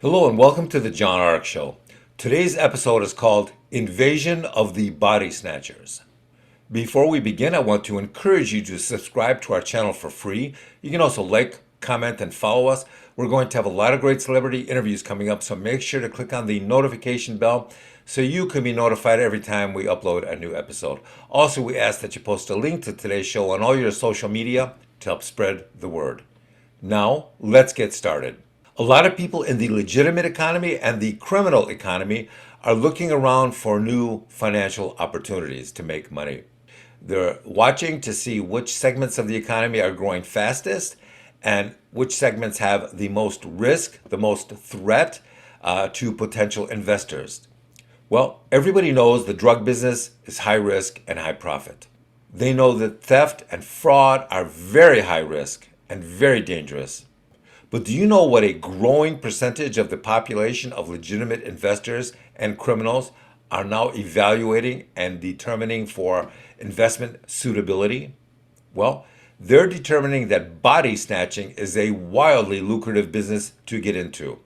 Hello and welcome to the John Ark Show. Today's episode is called Invasion of the Body Snatchers. Before we begin, I want to encourage you to subscribe to our channel for free. You can also like, comment, and follow us. We're going to have a lot of great celebrity interviews coming up, so make sure to click on the notification bell so you can be notified every time we upload a new episode. Also, we ask that you post a link to today's show on all your social media to help spread the word. Now, let's get started. A lot of people in the legitimate economy and the criminal economy are looking around for new financial opportunities to make money. They're watching to see which segments of the economy are growing fastest and which segments have the most risk, the most threat to potential investors. Well, everybody knows the drug business is high risk and high profit. They know that theft and fraud are very high risk and very dangerous. But do you know what a growing percentage of the population of legitimate investors and criminals are now evaluating and determining for investment suitability? Well, they're determining that body snatching is a wildly lucrative business to get into.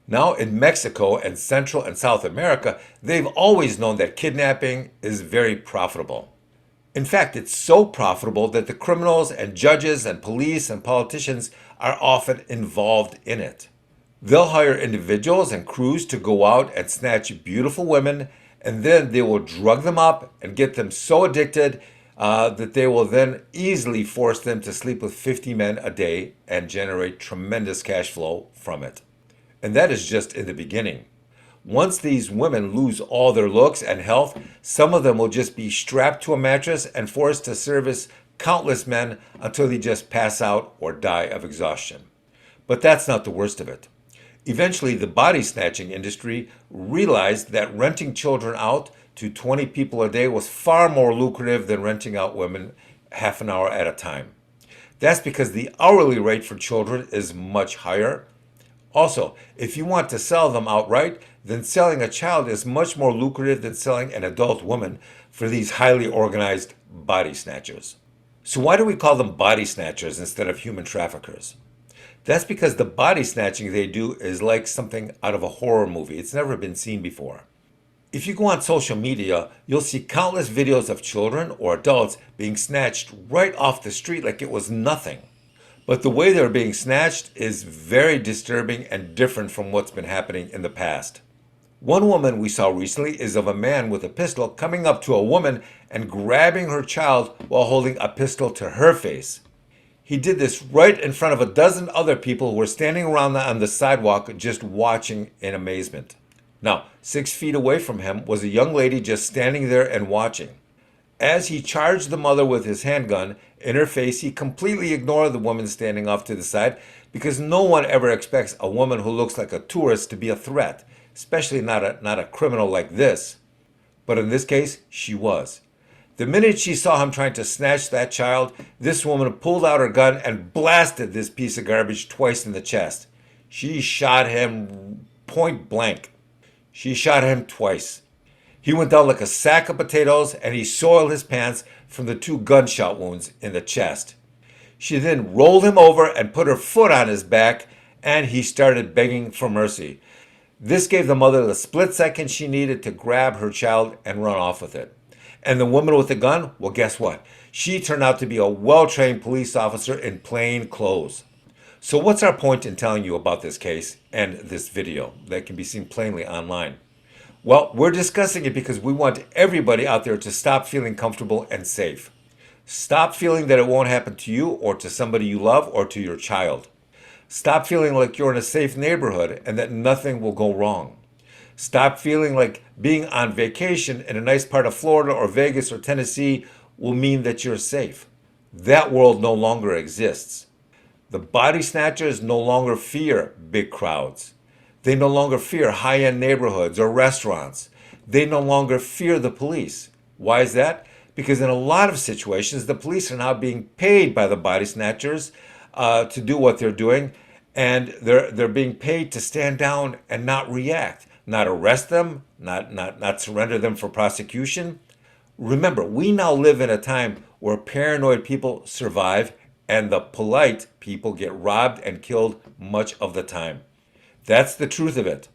Now in Mexico and Central and South America, they've always known that kidnapping is very profitable. In fact, it's so profitable that the criminals and judges and police and politicians are often involved in it. They'll hire individuals and crews to go out and snatch beautiful women, and then they will drug them up and get them so addicted that they will then easily force them to sleep with 50 men a day and generate tremendous cash flow from it. And that is just in the beginning. Once these women lose all their looks and health, some of them will just be strapped to a mattress and forced to service countless men until they just pass out or die of exhaustion. But that's not the worst of it. Eventually, the body snatching industry realized that renting children out to 20 people a day was far more lucrative than renting out women half an hour at a time. That's because the hourly rate for children is much higher. Also, if you want to sell them outright, then selling a child is much more lucrative than selling an adult woman for these highly organized body snatchers. So why do we call them body snatchers instead of human traffickers? That's because the body snatching they do is like something out of a horror movie. It's never been seen before. If you go on social media, you'll see countless videos of children or adults being snatched right off the street like it was nothing. But the way they're being snatched is very disturbing and different from what's been happening in the past. One woman we saw recently is of a man with a pistol coming up to a woman and grabbing her child while holding a pistol to her face. He did this right in front of a dozen other people who were standing around on the sidewalk just watching in amazement. Now, 6 feet away from him was a young lady just standing there and watching. As he charged the mother with his handgun in her face, he completely ignored the woman standing off to the side because no one ever expects a woman who looks like a tourist to be a threat, especially not a criminal like this. But in this case, she was. The minute she saw him trying to snatch that child, this woman pulled out her gun and blasted this piece of garbage twice in the chest. She shot him point blank. She shot him twice. He went down like a sack of potatoes and he soiled his pants from the 2 gunshot wounds in the chest. She then rolled him over and put her foot on his back and he started begging for mercy. This gave the mother the split second she needed to grab her child and run off with it. And the woman with the gun, well, guess what? She turned out to be a well-trained police officer in plain clothes. So what's our point in telling you about this case and this video that can be seen plainly online? Well, we're discussing it because we want everybody out there to stop feeling comfortable and safe. Stop feeling that it won't happen to you or to somebody you love or to your child. Stop feeling like you're in a safe neighborhood and that nothing will go wrong. Stop feeling like being on vacation in a nice part of Florida or Vegas or Tennessee will mean that you're safe. That world no longer exists. The body snatchers no longer fear big crowds. They no longer fear high-end neighborhoods or restaurants. They no longer fear the police. Why is that? Because in a lot of situations, the police are now being paid by the body snatchers to do what they're doing, and they're being paid to stand down and not react, not arrest them, not surrender them for prosecution. Remember, we now live in a time where paranoid people survive and the polite people get robbed and killed much of the time. That's the truth of it.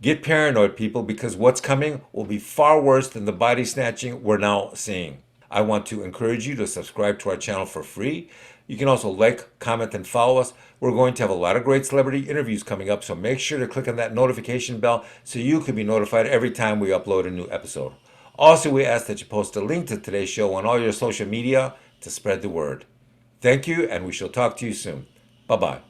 Get paranoid, people, because what's coming will be far worse than the body snatching we're now seeing. I want to encourage you to subscribe to our channel for free. You can also like, comment, and follow us. We're going to have a lot of great celebrity interviews coming up, so make sure to click on that notification bell so you can be notified every time we upload a new episode. Also, we ask that you post a link to today's show on all your social media to spread the word. Thank you, and we shall talk to you soon. Bye-bye.